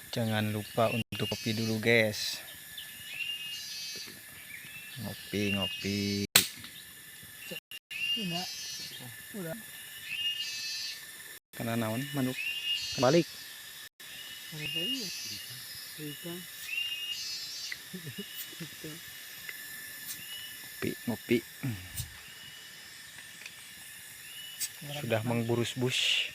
Jangan lupa untuk kopi dulu guys. Ngopi. Udah. Karena naon manuk balik. Ngopi. Sudah mengburus bush.